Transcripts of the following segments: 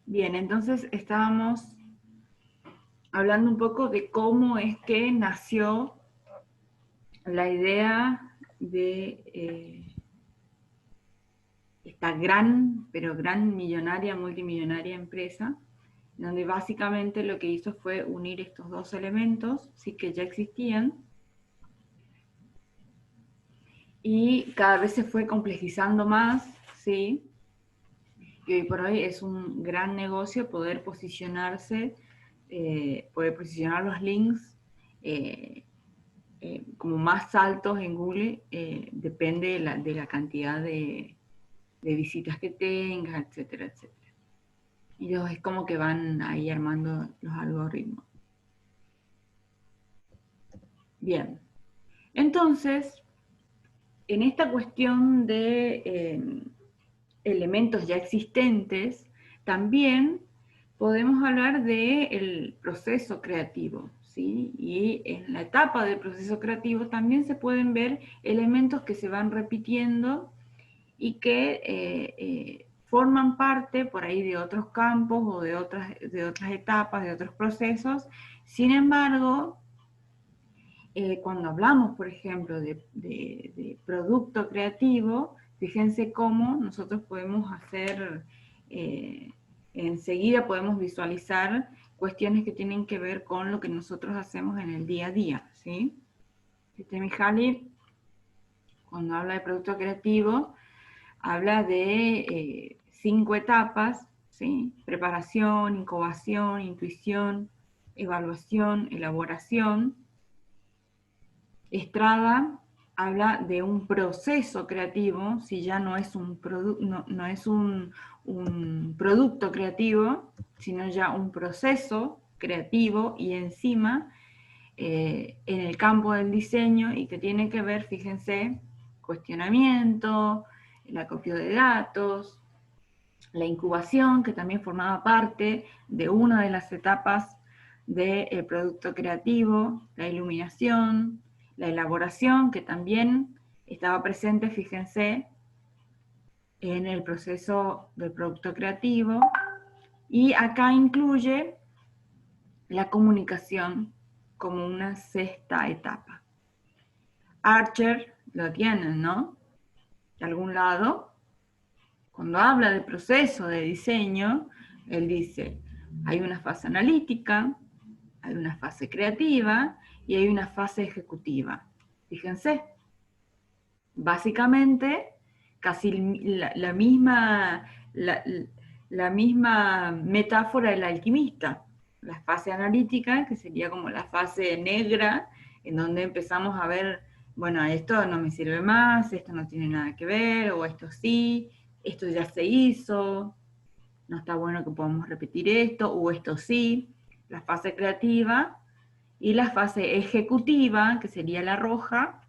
Bien, entonces estábamos hablando un poco de cómo es que nació la idea de esta gran, pero gran millonaria, multimillonaria empresa, donde básicamente lo que hizo fue unir estos dos elementos, sí que ya existían, y cada vez se fue complejizando más, ¿sí? Y hoy por hoy es un gran negocio poder posicionarse, poder posicionar los links como más altos en Google, depende de la cantidad de visitas que tengas, etcétera, etcétera. Y ellos es como que van ahí armando los algoritmos. Bien, entonces, en esta cuestión de elementos ya existentes, también podemos hablar del proceso creativo, ¿sí? Y en la etapa del proceso creativo también se pueden ver elementos que se van repitiendo y que forman parte por ahí de otros campos o de otras etapas, de otros procesos. Sin embargo, cuando hablamos, por ejemplo, de producto creativo, fíjense cómo nosotros podemos hacer, enseguida podemos visualizar cuestiones que tienen que ver con lo que nosotros hacemos en el día a día, ¿sí? Mihaly, cuando habla de producto creativo, habla de 5 etapas, ¿sí? Preparación, incubación, intuición, evaluación, elaboración. Estrada habla de un proceso creativo, si ya no es no es un producto creativo, sino ya un proceso creativo y encima en el campo del diseño y que tiene que ver, fíjense, cuestionamiento, el acopio de datos, la incubación, que también formaba parte de una de las etapas del producto creativo, la iluminación, la elaboración, que también estaba presente, fíjense, en el proceso del producto creativo, y acá incluye la comunicación como una sexta etapa. Archer lo tienen, ¿no? De algún lado. Cuando habla de proceso de diseño, él dice, hay una fase analítica, hay una fase creativa y hay una fase ejecutiva. Fíjense, básicamente casi la misma metáfora del alquimista. La fase analítica, que sería como la fase negra, en donde empezamos a ver, bueno, esto no me sirve más, esto no tiene nada que ver, o esto sí, esto ya se hizo, no está bueno que podamos repetir esto, o esto sí. La fase creativa y la fase ejecutiva, que sería la roja,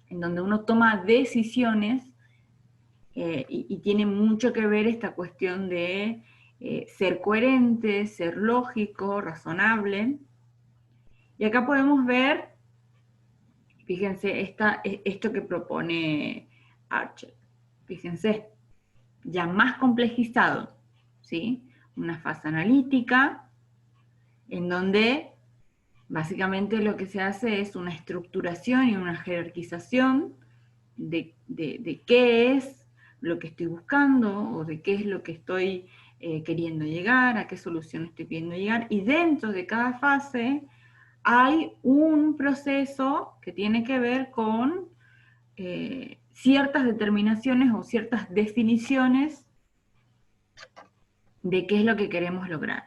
en donde uno toma decisiones y tiene mucho que ver esta cuestión de ser coherente, ser lógico, razonable. Y acá podemos ver, fíjense, esto que propone Archer. Fíjense, ya más complejizado, ¿sí? Una fase analítica, en donde básicamente lo que se hace es una estructuración y una jerarquización de qué es lo que estoy buscando o de qué es lo que estoy queriendo llegar, a qué solución estoy queriendo llegar. Y dentro de cada fase hay un proceso que tiene que ver con ciertas determinaciones o ciertas definiciones de qué es lo que queremos lograr.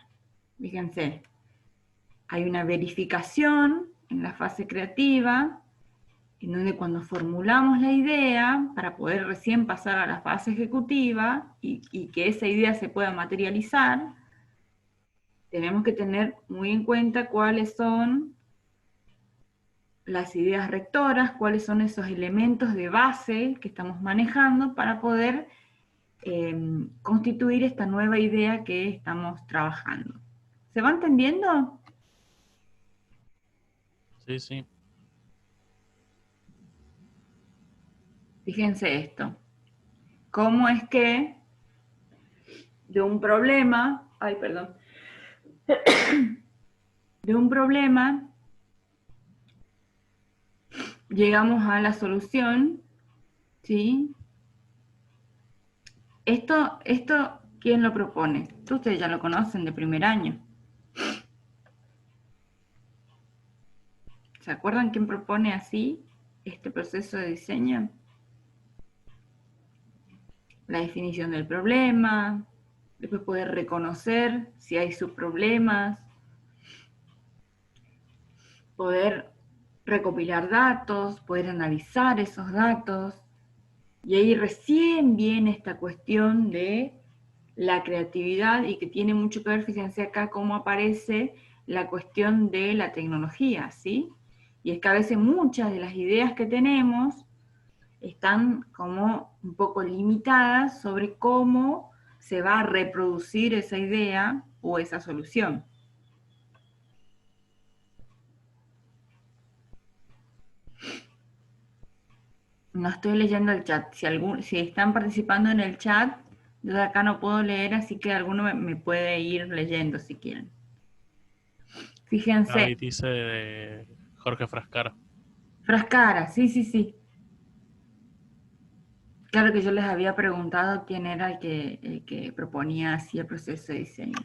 Fíjense, hay una verificación en la fase creativa, en donde cuando formulamos la idea, para poder recién pasar a la fase ejecutiva y que esa idea se pueda materializar, tenemos que tener muy en cuenta cuáles son las ideas rectoras, cuáles son esos elementos de base que estamos manejando para poder constituir esta nueva idea que estamos trabajando. ¿Se va entendiendo? Sí, sí. Fíjense esto. ¿Cómo es que de un problema ay, perdón, de un problema, llegamos a la solución, ¿sí? Esto, ¿quién lo propone? Ustedes ya lo conocen de primer año. ¿Se acuerdan quién propone así este proceso de diseño? La definición del problema, después poder reconocer si hay subproblemas, poder recopilar datos, poder analizar esos datos, y ahí recién viene esta cuestión de la creatividad y que tiene mucho que ver, fíjense acá cómo aparece la cuestión de la tecnología, ¿sí? Y es que a veces muchas de las ideas que tenemos están como un poco limitadas sobre cómo se va a reproducir esa idea o esa solución. No estoy leyendo el chat. Si están participando en el chat, yo de acá no puedo leer, así que alguno me puede ir leyendo si quieren. Fíjense. Gaby dice de Jorge Frascara. Frascara, sí, sí, sí. Claro que yo les había preguntado quién era el que proponía así el proceso de diseño.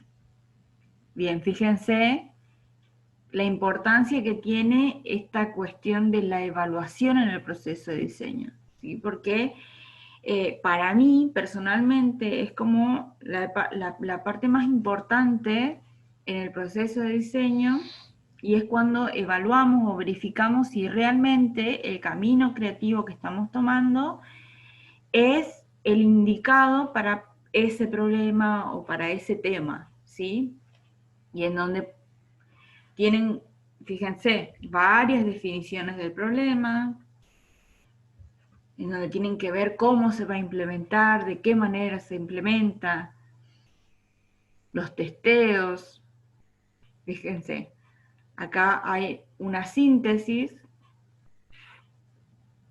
Bien, fíjense la importancia que tiene esta cuestión de la evaluación en el proceso de diseño, ¿sí? Porque para mí, personalmente, es como la parte más importante en el proceso de diseño y es cuando evaluamos o verificamos si realmente el camino creativo que estamos tomando es el indicado para ese problema o para ese tema, ¿sí? Y en donde tienen, fíjense, varias definiciones del problema, en donde tienen que ver cómo se va a implementar, de qué manera se implementa, los testeos. Fíjense, acá hay una síntesis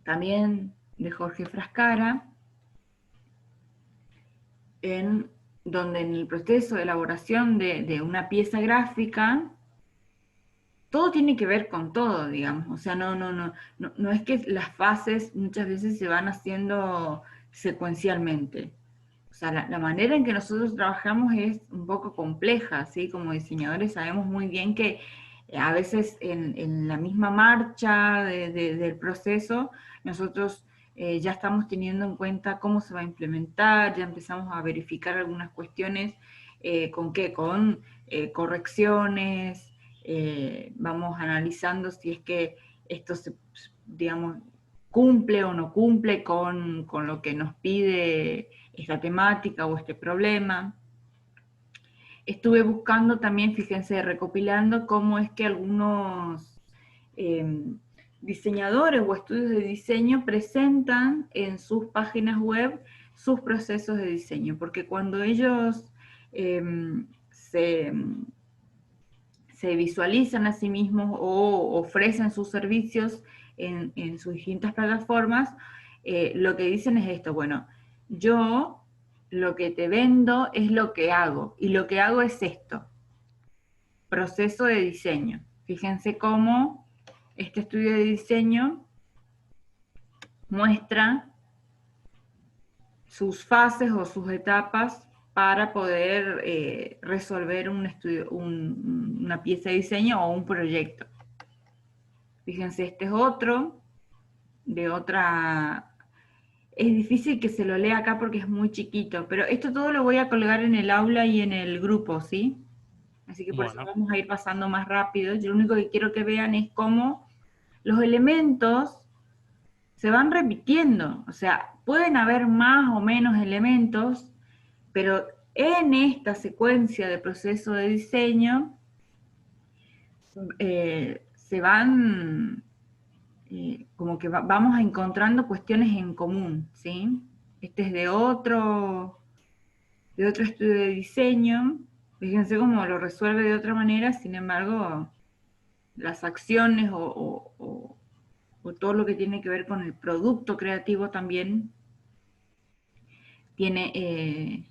también de Jorge Frascara, en donde en el proceso de elaboración de una pieza gráfica, todo tiene que ver con todo, digamos. O sea, no es que las fases muchas veces se van haciendo secuencialmente. O sea, la manera en que nosotros trabajamos es un poco compleja, ¿sí? Como diseñadores sabemos muy bien que a veces en la misma marcha del proceso, nosotros ya estamos teniendo en cuenta cómo se va a implementar, ya empezamos a verificar algunas cuestiones, ¿con qué? Con correcciones, vamos analizando si es que esto se, digamos, cumple o no cumple con lo que nos pide esta temática o este problema. Estuve buscando también, fíjense, recopilando cómo es que algunos diseñadores o estudios de diseño presentan en sus páginas web sus procesos de diseño, porque cuando ellos eh, se, se visualizan a sí mismos o ofrecen sus servicios en sus distintas plataformas, lo que dicen es esto, bueno, yo lo que te vendo es lo que hago, y lo que hago es esto, proceso de diseño. Fíjense cómo este estudio de diseño muestra sus fases o sus etapas para poder resolver un estudio, una pieza de diseño o un proyecto. Fíjense, este es otro, de otra... Es difícil que se lo lea acá porque es muy chiquito, pero esto todo lo voy a colgar en el aula y en el grupo, ¿sí? Así que por eso Bueno, vamos a ir pasando más rápido. Yo lo único que quiero que vean es cómo los elementos se van repitiendo. O sea, pueden haber más o menos elementos, pero en esta secuencia de proceso de diseño se van como que vamos encontrando cuestiones en común, ¿sí? Este es de otro estudio de diseño, fíjense cómo lo resuelve de otra manera, sin embargo, las acciones o todo lo que tiene que ver con el producto creativo también tiene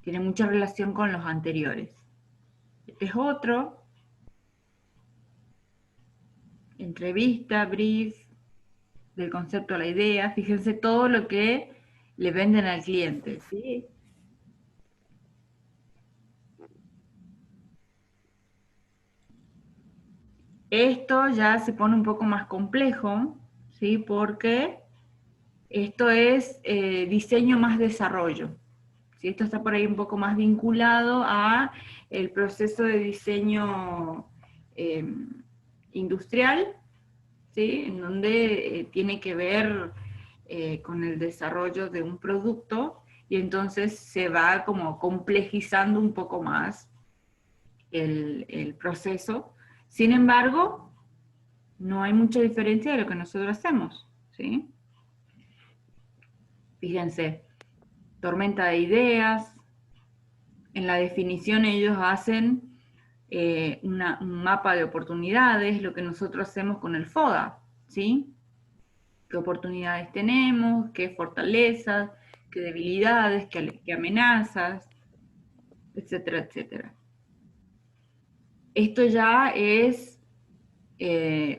Tiene mucha relación con los anteriores. Este es otro. Entrevista, brief, del concepto a la idea. Fíjense todo lo que le venden al cliente, ¿sí? Esto ya se pone un poco más complejo, ¿sí? Porque esto es diseño más desarrollo. ¿Sí? Esto está por ahí un poco más vinculado a el proceso de diseño industrial, ¿sí? En donde tiene que ver con el desarrollo de un producto y entonces se va como complejizando un poco más el proceso. Sin embargo, no hay mucha diferencia de lo que nosotros hacemos, ¿sí? Fíjense, tormenta de ideas, en la definición ellos hacen un mapa de oportunidades, lo que nosotros hacemos con el FODA, ¿sí? ¿Qué oportunidades tenemos? ¿Qué fortalezas? ¿Qué debilidades? ¿Qué amenazas? Etcétera, etcétera. Esto ya es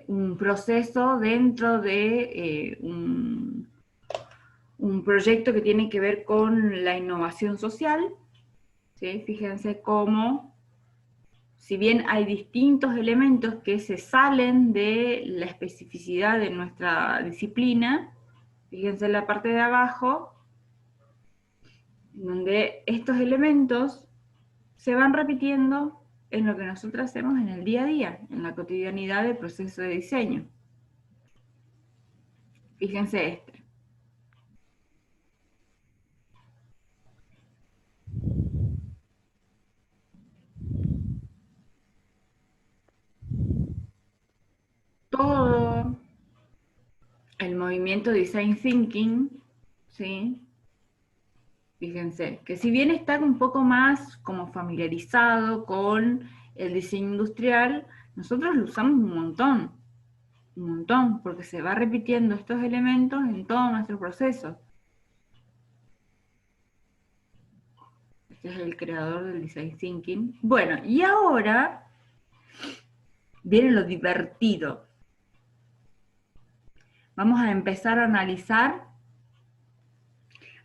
un proceso dentro de un proyecto que tiene que ver con la innovación social, ¿sí? Fíjense cómo, si bien hay distintos elementos que se salen de la especificidad de nuestra disciplina, fíjense en la parte de abajo, donde estos elementos se van repitiendo en lo que nosotros hacemos en el día a día, en la cotidianidad del proceso de diseño. Fíjense este. Todo el movimiento Design Thinking, ¿sí? Fíjense, que si bien está un poco más como familiarizado con el diseño industrial, nosotros lo usamos un montón, porque se va repitiendo estos elementos en todo nuestro proceso. Este es el creador del Design Thinking. Bueno, y ahora viene lo divertido. Vamos a empezar a analizar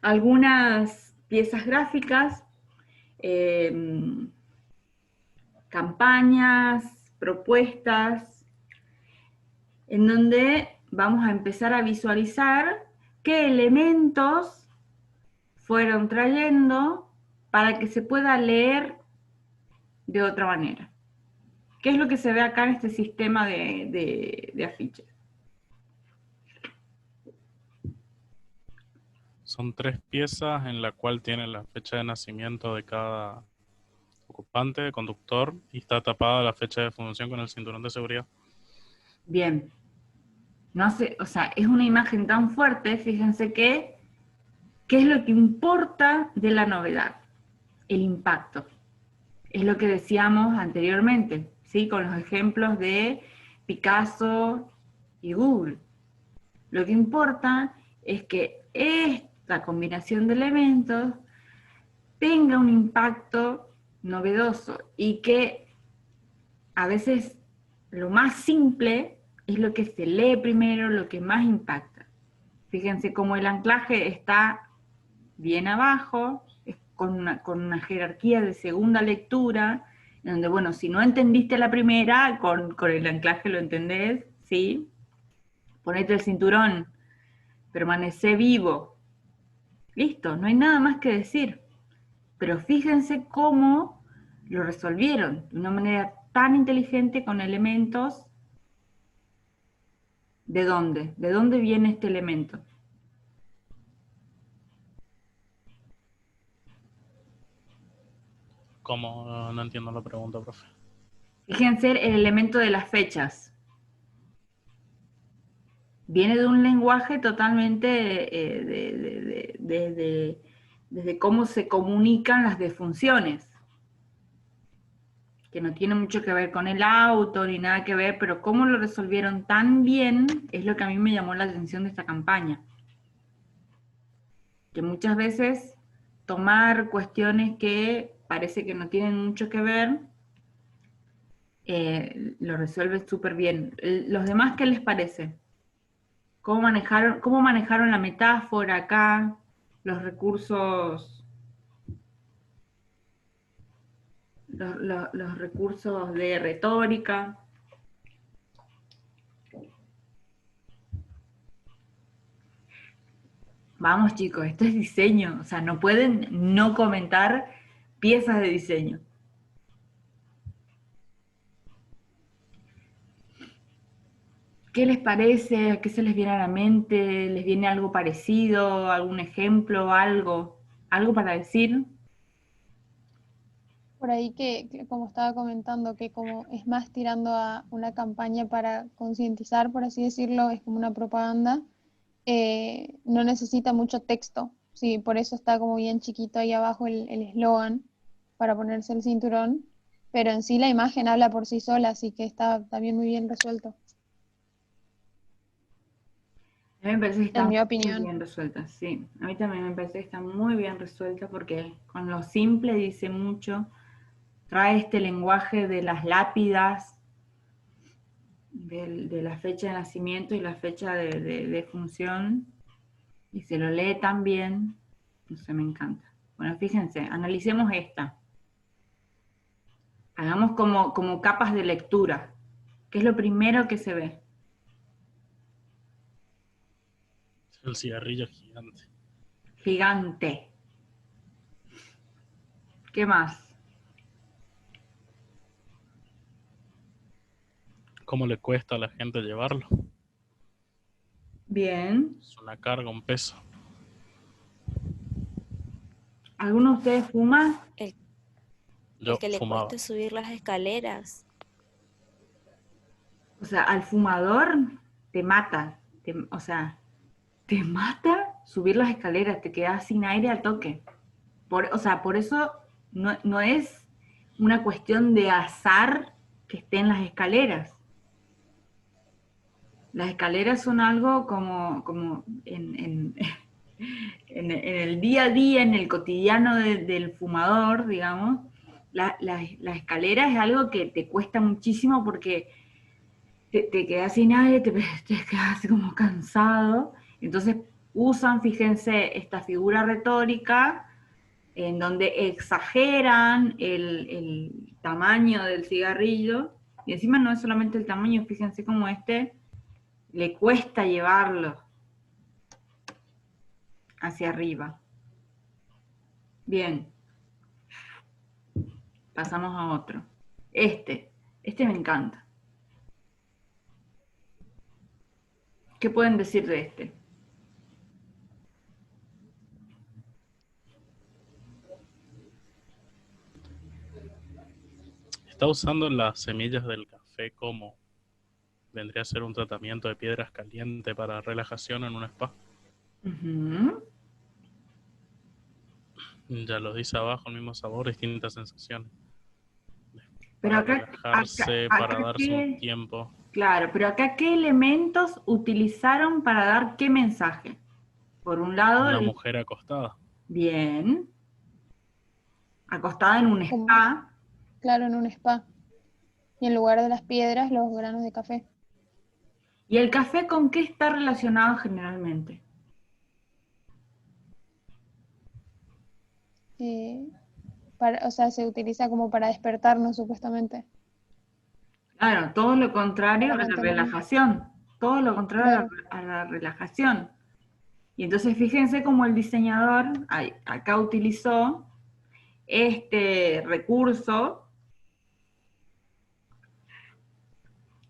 algunas piezas gráficas, campañas, propuestas, en donde vamos a empezar a visualizar qué elementos fueron trayendo para que se pueda leer de otra manera. ¿Qué es lo que se ve acá en este sistema de afiches? Son 3 piezas en la cual tiene la fecha de nacimiento de cada ocupante, conductor, y está tapada la fecha de función con el cinturón de seguridad. Bien. No sé, o sea, es una imagen tan fuerte, fíjense que, ¿qué es lo que importa de la novedad? El impacto. Es lo que decíamos anteriormente, ¿sí? Con los ejemplos de Picasso y Google. Lo que importa es que esta combinación de elementos tenga un impacto novedoso y que a veces lo más simple es lo que se lee primero, lo que más impacta. Fíjense cómo el anclaje está bien abajo, con una jerarquía de segunda lectura, en donde, bueno, si no entendiste la primera, con el anclaje lo entendés, ¿sí? Ponete el cinturón, permanecé vivo. Listo, no hay nada más que decir. Pero fíjense cómo lo resolvieron de una manera tan inteligente con elementos. ¿De dónde? ¿De dónde viene este elemento? ¿Cómo? No entiendo la pregunta, profe. Fíjense el elemento de las fechas. Viene de un lenguaje totalmente desde cómo se comunican las defunciones, que no tiene mucho que ver con el auto ni nada que ver, pero cómo lo resolvieron tan bien es lo que a mí me llamó la atención de esta campaña. Que muchas veces tomar cuestiones que parece que no tienen mucho que ver, lo resuelve súper bien. ¿Los demás qué les parece? Cómo manejaron la metáfora acá? Los recursos, los recursos de retórica. Vamos chicos, esto es diseño, o sea, no pueden no comentar piezas de diseño. ¿Qué les parece? ¿Qué se les viene a la mente? ¿Les viene algo parecido? ¿Algún ejemplo? ¿Algo? ¿Algo para decir? Por ahí que como estaba comentando, que como es más tirando a una campaña para concientizar, por así decirlo, es como una propaganda, no necesita mucho texto. Sí, por eso está como bien chiquito ahí abajo el eslogan para ponerse el cinturón, pero en sí la imagen habla por sí sola, así que está también muy bien resuelto, A mí me parece que está en mi muy opinión. bien resuelta, sí. A mí también me parece que está muy bien resuelta porque con lo simple dice mucho, trae este lenguaje de las lápidas, de la fecha de nacimiento y la fecha de función, y se lo lee tan bien, no sé, me encanta. Bueno, fíjense, analicemos esta. Hagamos como capas de lectura. ¿Qué es lo primero que se ve? El cigarrillo gigante. Gigante. ¿Qué más? ¿Cómo le cuesta a la gente llevarlo? Bien. Es una carga, un peso. ¿Alguno de ustedes fuma? El Yo que le fumaba. cueste subir las escaleras. O sea, al fumador te mata. O sea, te mata subir las escaleras, te quedas sin aire al toque. O sea, por eso no es una cuestión de azar que estén las escaleras. Las escaleras son algo como en el día a día, en el cotidiano del fumador, digamos. La escalera es algo que te cuesta muchísimo porque te quedas sin aire, te quedas como cansado. Entonces usan, fíjense, esta figura retórica en donde exageran el tamaño del cigarrillo, y encima no es solamente el tamaño, fíjense como le cuesta llevarlo hacia arriba. Bien, pasamos a otro. Este me encanta. ¿Qué pueden decir de este? Está usando las semillas del café como vendría a ser un tratamiento de piedras calientes para relajación en un spa. Uh-huh. Ya lo dice abajo, el mismo sabor, distintas sensaciones. Pero Para acá, relajarse, para darse un ¿qué? tiempo. Claro, pero acá, ¿qué elementos utilizaron para dar qué mensaje? Por un lado, Una mujer acostada. bien, acostada en un Como, spa. claro, en un spa. Y en lugar de las piedras, los granos de café. ¿Y el café con qué está relacionado generalmente? Eh, o sea, se utiliza como para despertarnos supuestamente, Claro, todo lo contrario para a la mantenernos. relajación, todo lo contrario Claro, a la relajación. Y entonces fíjense cómo el diseñador acá utilizó este recurso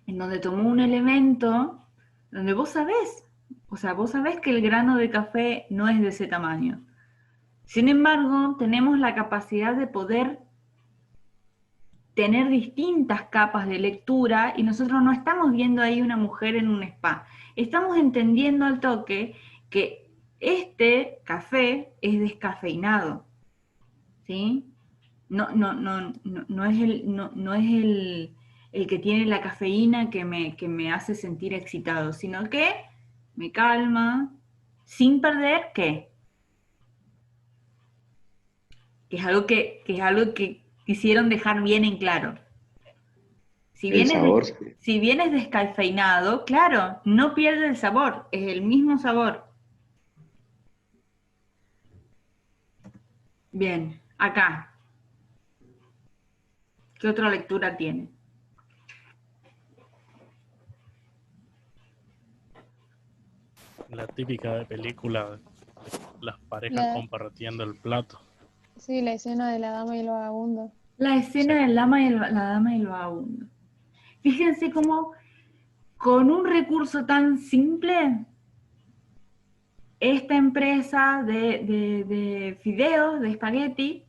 en donde tomó un elemento donde vos sabés, o sea, vos sabés que el grano de café no es de ese tamaño. Sin embargo, tenemos la capacidad de poder tener distintas capas de lectura y nosotros no estamos viendo ahí una mujer en un spa. Estamos entendiendo al toque que este café es descafeinado, ¿sí? No es el que tiene la cafeína que me hace sentir excitado, sino que me calma sin perder, ¿qué? que es algo que quisieron dejar bien en claro. Si El bien, sabor, sí. si bien es descafeinado, claro, no pierde el sabor, es el mismo sabor. Bien, acá. ¿Qué otra lectura tiene? La típica de película, de las parejas La, compartiendo el plato. sí, la escena de la dama y el vagabundo. La escena Sí. del dama y la dama y el vagabundo. Fíjense cómo con un recurso tan simple, esta empresa de fideos, de espagueti,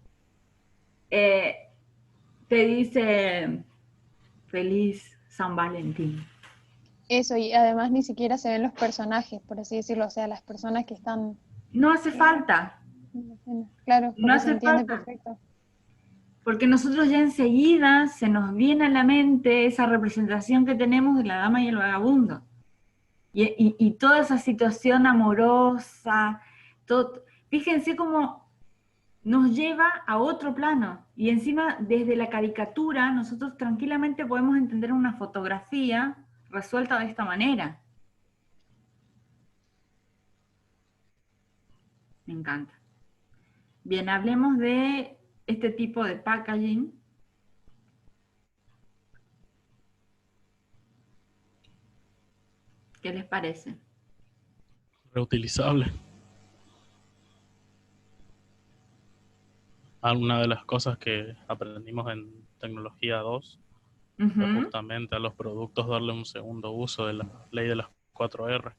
te dice feliz San Valentín. Eso, y además ni siquiera se ven los personajes, por así decirlo, o sea, las personas que están No hace falta, en la escena. Claro, no porque se hace entiende falta, perfecto. porque nosotros ya enseguida se nos viene a la mente esa representación que tenemos de la dama y el vagabundo. Y toda esa situación amorosa, todo, fíjense cómo nos lleva a otro plano. Y encima, desde la caricatura, nosotros tranquilamente podemos entender una fotografía resuelta de esta manera. Me encanta. Bien, hablemos de este tipo de packaging. ¿Qué les parece? Reutilizable. Una de las cosas que aprendimos en Tecnología 2 fue Ujú. justamente a los productos darle un segundo uso de la ley de las 4R.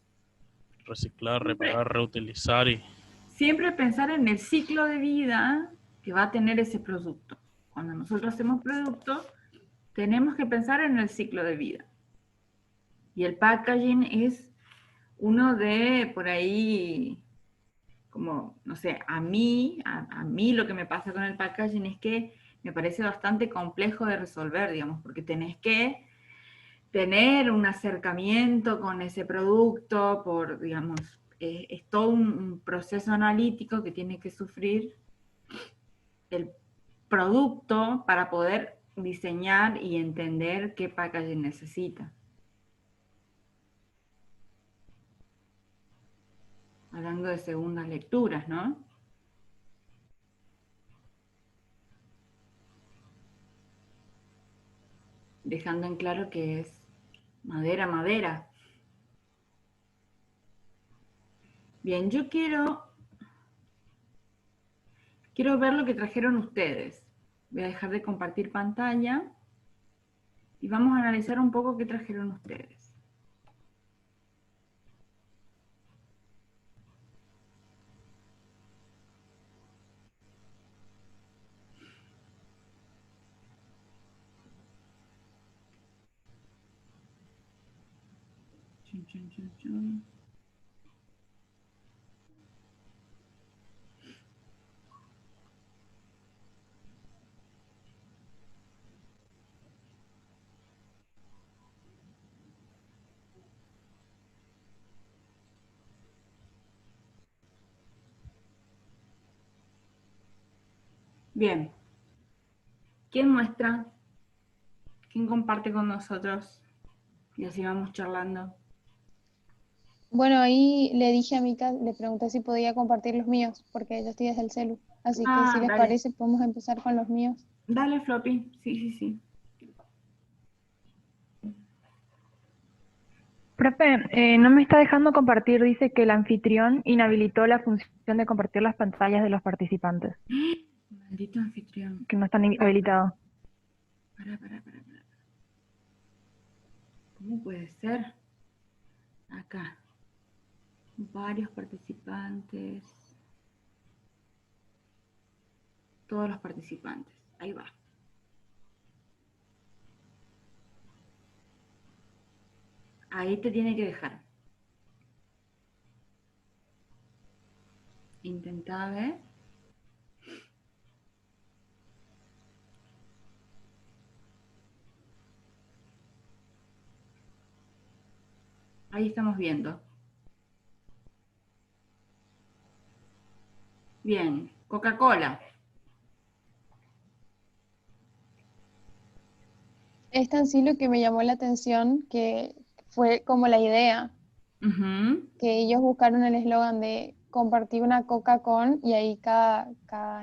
Reciclar, reparar, reutilizar y Siempre pensar en el ciclo de vida que va a tener ese producto. Cuando nosotros hacemos productos, tenemos que pensar en el ciclo de vida. Y el packaging es uno de, por ahí, como, no sé, a mí lo que me pasa con el packaging es que me parece bastante complejo de resolver, digamos, porque tenés que tener un acercamiento con ese producto, por, digamos, es todo un proceso analítico que tiene que sufrir el producto para poder diseñar y entender qué packaging necesita. Hablando de segundas lecturas, ¿no? Dejando en claro que es madera, madera. Bien, yo quiero ver lo que trajeron ustedes. Voy a dejar de compartir pantalla y vamos a analizar un poco qué trajeron ustedes. Chun, chun, chun, chun. Bien, ¿quién muestra? ¿Quién comparte con nosotros? Y así vamos charlando. Bueno, ahí le dije a Mika, le pregunté si podía compartir los míos, porque yo estoy desde el celu. Así que si Ah, les dale. parece, podemos empezar con los míos. Dale, Floppy. Sí, sí, sí. Profe, no me está dejando compartir, dice que el anfitrión inhabilitó la función de compartir las pantallas de los participantes, Maldito anfitrión. que no están habilitados. Pará. ¿Cómo puede ser? Acá. Varios participantes. Todos los participantes. Ahí va. Ahí te tiene que dejar. Intentá ver. Ahí estamos viendo. Bien. Coca-Cola. Es tan sí lo que me llamó la atención que fue como la idea, Ujú. que ellos buscaron el eslogan de compartir una coca con, y ahí cada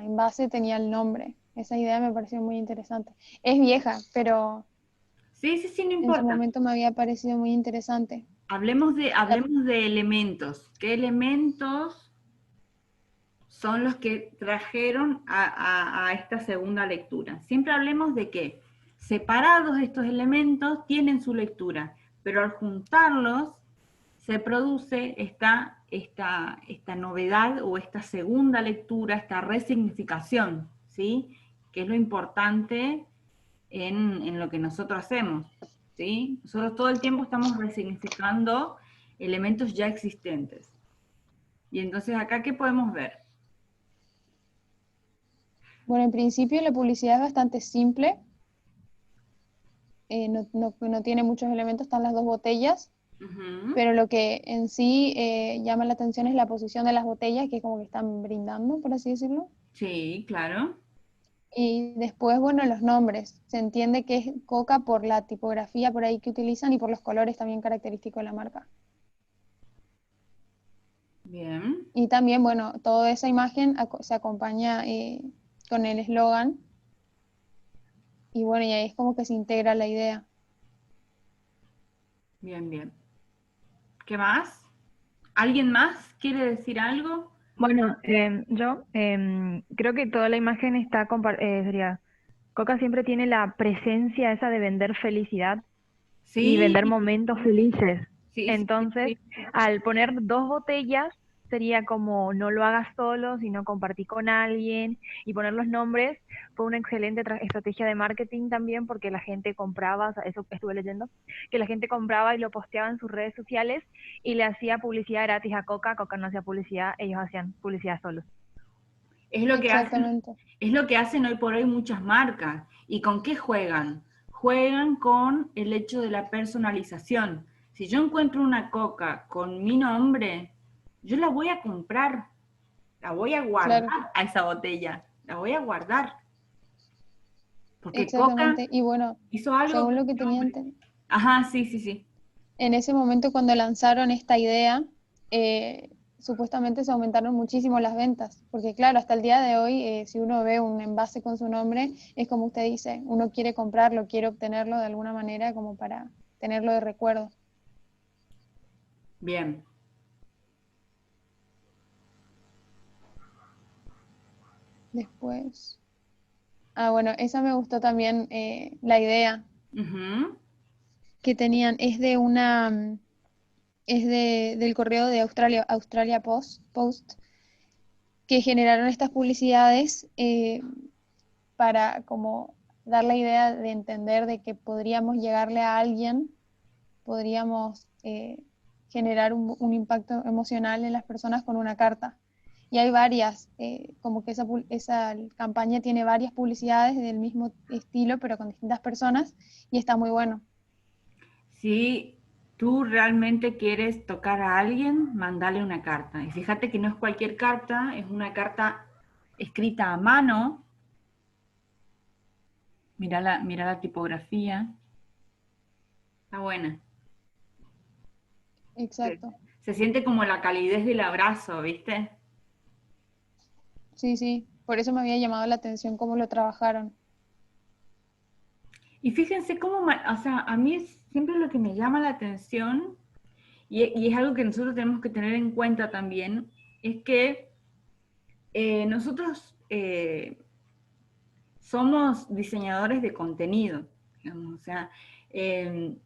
envase tenía el nombre. Esa idea me pareció muy interesante. Es vieja, pero Sí, sí, sí, no en su importa. momento me había parecido muy interesante. Ah, Hablemos de elementos. ¿Qué elementos son los que trajeron a esta segunda lectura? Siempre hablemos de que separados estos elementos tienen su lectura, pero al juntarlos se produce esta novedad o esta segunda lectura, esta resignificación, ¿sí? Que es lo importante en lo que nosotros hacemos, ¿sí? Nosotros todo el tiempo estamos resignificando elementos ya existentes. Y entonces acá, ¿qué podemos ver? Bueno, en principio la publicidad es bastante simple, no tiene muchos elementos, están las dos botellas, Ujú. pero lo que en sí llama la atención es la posición de las botellas, que es como que están brindando, por así decirlo. Sí, claro. Y después, bueno, los nombres. Se entiende que es Coca por la tipografía por ahí que utilizan y por los colores también característicos de la marca. Bien, Y también, bueno, toda esa imagen se acompaña con el eslogan y bueno, y ahí es como que se integra la idea. bien, bien. ¿Qué más? ¿Alguien más quiere decir algo? Bueno, yo creo que toda la imagen está, sería, Coca siempre tiene la presencia esa de vender felicidad y Sí, vender momentos felices. sí, sí, sí, Entonces, sí. al poner dos botellas, sería como no lo hagas solo, sino compartí con alguien y poner los nombres. Fue una excelente estrategia de marketing también porque la gente compraba, o sea, eso estuve leyendo, que la gente compraba y lo posteaba en sus redes sociales y le hacía publicidad gratis a Coca. Coca no hacía publicidad, ellos hacían publicidad solos. Es lo que hacen, Exactamente. es lo que hacen hoy por hoy muchas marcas. ¿Y con qué juegan? Juegan con el hecho de la personalización. Si yo encuentro una coca con mi nombre, yo la voy a comprar, la voy a guardar Claro, a esa botella, la voy a guardar. Porque Coca exactamente. Y bueno, hizo algo según con lo que mi tenía nombre. entendido, Ajá, sí, sí, sí. en ese momento cuando lanzaron esta idea, supuestamente se aumentaron muchísimo las ventas, porque claro, hasta el día de hoy, si uno ve un envase con su nombre, es como usted dice, uno quiere comprarlo, quiere obtenerlo de alguna manera como para tenerlo de recuerdo. Bien. Después, bueno, esa me gustó también, la idea Ujú. que tenían, del correo de Australia Post, que generaron estas publicidades para como dar la idea de entender de que podríamos llegarle a alguien, podríamos generar un impacto emocional en las personas con una carta. Y hay varias, como que esa campaña tiene varias publicidades del mismo estilo, pero con distintas personas, y está muy bueno. Si tú realmente quieres tocar a alguien, mandale una carta. Y fíjate que no es cualquier carta, es una carta escrita a mano. Mira la tipografía. Está buena. Se, Exacto. se siente como la calidez del abrazo, ¿viste? Sí, sí. Por eso me había llamado la atención cómo lo trabajaron. Y fíjense cómo, o sea, a mí es siempre lo que me llama la atención, y es algo que nosotros tenemos que tener en cuenta también, es que nosotros somos diseñadores de contenido, digamos, o sea,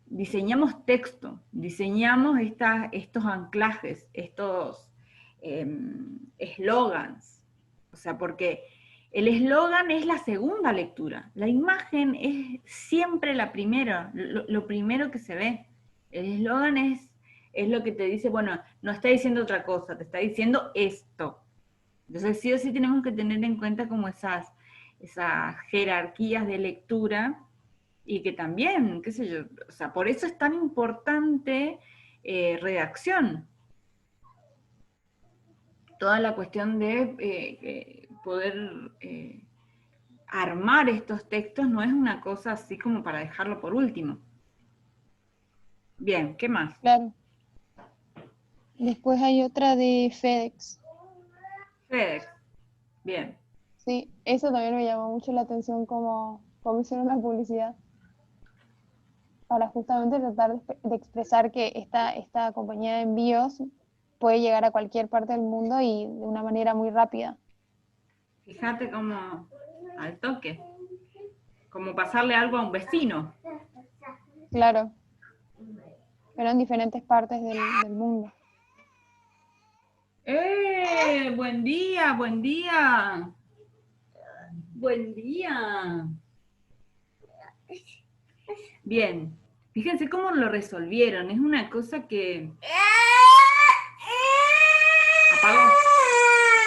diseñamos texto, diseñamos estos anclajes, estos eslogans, o sea, porque el eslogan es la segunda lectura, la imagen es siempre la primera, lo primero que se ve. El eslogan es lo que te dice, bueno, no está diciendo otra cosa, te está diciendo esto. Entonces sí o sí tenemos que tener en cuenta como esas jerarquías de lectura y que también, qué sé yo, o sea, por eso es tan importante redacción. Toda la cuestión de poder armar estos textos no es una cosa así como para dejarlo por último. Bien, ¿qué más? Claro. Después hay otra de FedEx. FedEx. Bien. Sí, eso también me llamó mucho la atención cómo hicieron la publicidad para justamente tratar de expresar que esta compañía de envíos puede llegar a cualquier parte del mundo y de una manera muy rápida. Fíjate cómo al toque, como pasarle algo a un vecino. Claro, pero en diferentes partes del mundo. Buen día, buen día. Buen día. Bien, fíjense cómo lo resolvieron. Es una cosa que...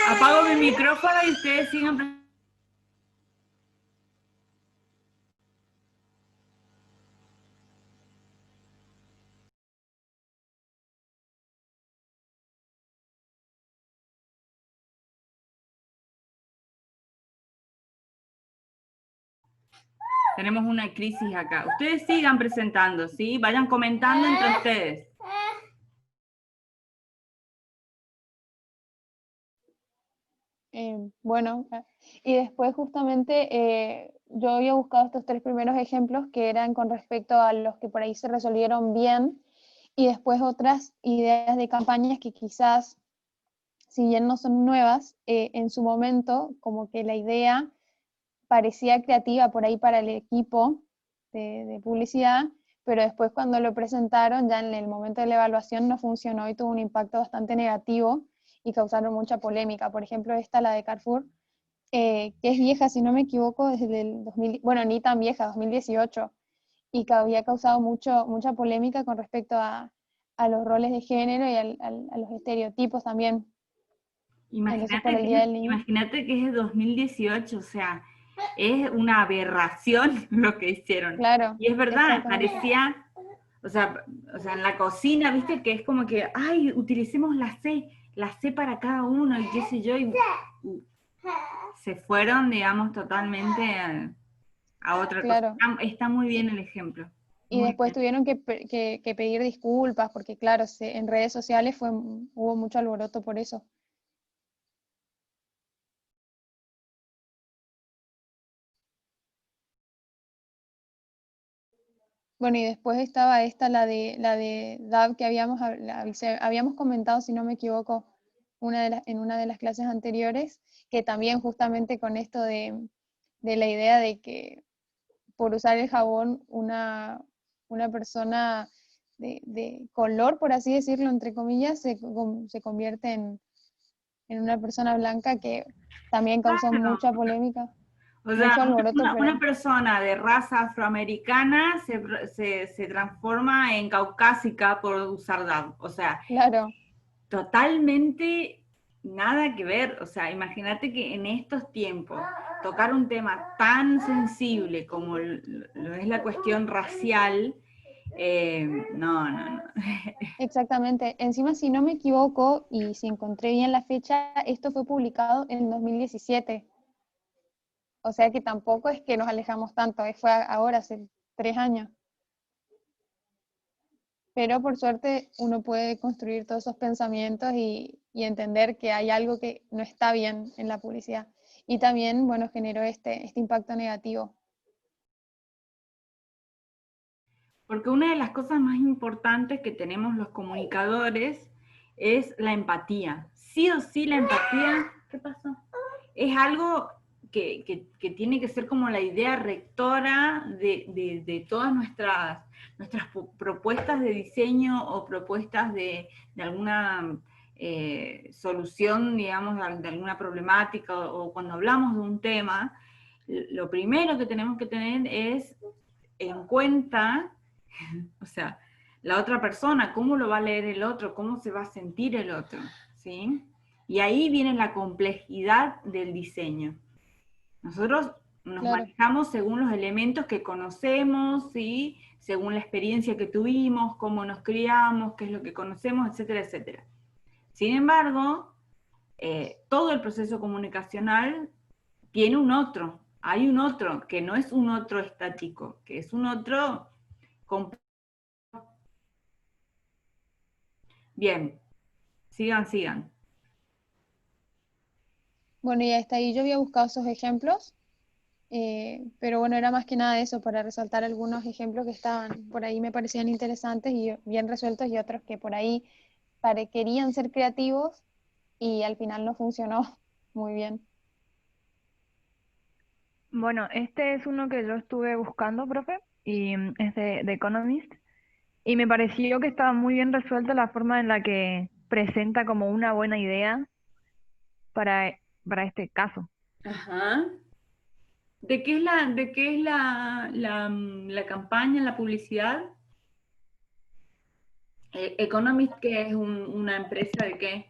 Apago mi micrófono y ustedes sigan... Tenemos una crisis acá. Ustedes sigan presentando, ¿sí? Vayan comentando entre ustedes. Bueno, y después justamente yo había buscado estos 3 primeros ejemplos que eran con respecto a los que por ahí se resolvieron bien, y después otras ideas de campañas que quizás, si bien no son nuevas, en su momento como que la idea parecía creativa por ahí para el equipo de publicidad, pero después cuando lo presentaron ya en el momento de la evaluación no funcionó y tuvo un impacto bastante negativo y causaron mucha polémica. Por ejemplo, esta, la de Carrefour, que es vieja, si no me equivoco, desde el 2000, bueno, ni tan vieja, 2018, y que había causado mucha polémica con respecto a los roles de género y a los estereotipos también. Entonces, por el Día del Niño. Imagínate que es de 2018, o sea, es una aberración lo que hicieron. Claro. Y es verdad, Exactamente. parecía, o sea, en la cocina, viste, que es como que, ay, utilicemos la C para cada uno, y qué sé yo, y se fueron, digamos, totalmente a otra Claro. cosa. Está muy bien el ejemplo. Y Muy después bien. tuvieron que pedir disculpas, porque claro, en redes sociales hubo mucho alboroto por eso. Bueno, y después estaba esta, la de DAB, que habíamos comentado, si no me equivoco, en una de las clases anteriores, que también justamente con esto de la idea de que por usar el jabón una persona de color, por así decirlo, entre comillas, se convierte en una persona blanca, que también causó Claro. mucha polémica, O sea, mucho alboroto, una pero persona de raza afroamericana se transforma en caucásica por usar DAB. O sea, claro, totalmente nada que ver. O sea, imagínate que en estos tiempos tocar un tema tan sensible como lo es la cuestión racial, no. exactamente. Encima, si no me equivoco, y si encontré bien la fecha, esto fue publicado en 2017. O sea que tampoco es que nos alejamos tanto, fue ahora, hace 3 años. Pero por suerte uno puede construir todos esos pensamientos y entender que hay algo que no está bien en la publicidad. Y también, bueno, generó este impacto negativo. Porque una de las cosas más importantes que tenemos los comunicadores es la empatía. Sí o sí la empatía, ¿qué pasó? Es algo que tiene que ser como la idea rectora de todas nuestras propuestas de diseño o propuestas de alguna solución, digamos, de alguna problemática, o cuando hablamos de un tema, lo primero que tenemos que tener es en cuenta, o sea, la otra persona, cómo lo va a leer el otro, cómo se va a sentir el otro, ¿sí? Y ahí viene la complejidad del diseño. Nosotros nos manejamos según los elementos que conocemos, ¿sí? Según la experiencia que tuvimos, cómo nos criamos, qué es lo que conocemos, etcétera, etcétera. Sin embargo, todo el proceso comunicacional tiene un otro hay un otro, que no es un otro estático, que es un otro... Bien, sigan. Bueno, y hasta ahí yo había buscado esos ejemplos, pero bueno, era más que nada eso, para resaltar algunos ejemplos que estaban por ahí, me parecían interesantes y bien resueltos, y otros que por ahí querían ser creativos y al final no funcionó muy bien. Bueno, este es uno que yo estuve buscando, profe, y es de The Economist, y me pareció que estaba muy bien resuelta la forma en la que presenta como una buena idea para este caso. Ajá. ¿De qué es la campaña, la publicidad? Economist, que es una empresa de qué?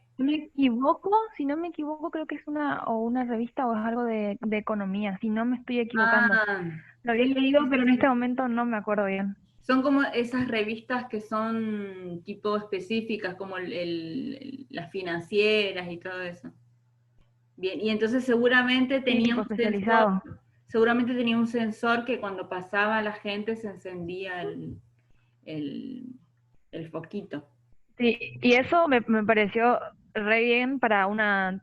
Si no me equivoco, creo que es una revista o es algo de economía, si no me estoy equivocando. Ah, Lo había sí, leído, sí, pero en sí. este momento no me acuerdo bien. Son como esas revistas que son tipo específicas, como las financieras y todo eso. Bien, y entonces Sí, tipo especializado. seguramente tenía un sensor que cuando pasaba la gente se encendía el, el foquito. Sí, y eso me pareció re bien sí, para una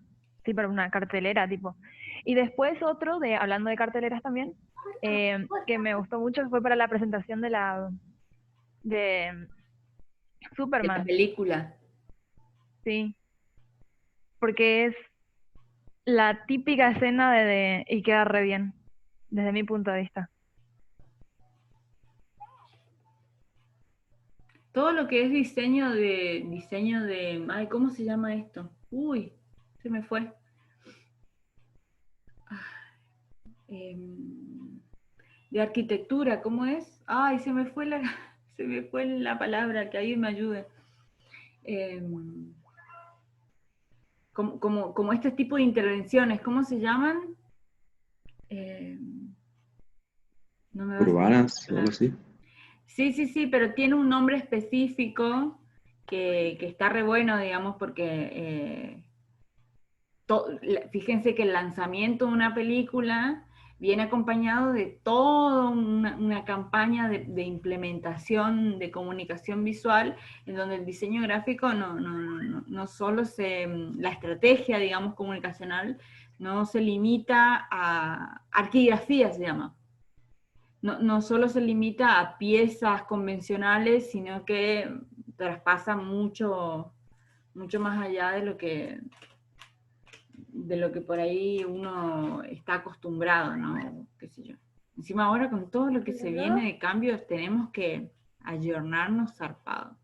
cartelera, tipo. Y después otro, hablando de carteleras también, que me gustó mucho fue para la presentación de De la Superman, película. sí, porque es la típica escena y queda re bien, desde mi punto de vista. Todo lo que es ay, ¿cómo se llama esto? Uy, se me fue. De arquitectura, ¿cómo es? Ay, se me fue la palabra, que alguien me ayude. Como este tipo de intervenciones, ¿cómo se llaman? No me va a salir Urbanas la o algo palabra. así. Sí, pero tiene un nombre específico que está re bueno, digamos, porque fíjense que el lanzamiento de una película viene acompañado de toda una campaña de implementación de comunicación visual, en donde el diseño gráfico no solo la estrategia, digamos, comunicacional, no se limita a arquigrafía, se llama. No solo se limita a piezas convencionales, sino que traspasa mucho más allá de lo que por ahí uno está acostumbrado, ¿no? Qué sé yo. Encima ahora con todo lo que se viene de cambios tenemos que ayornarnos zarpado.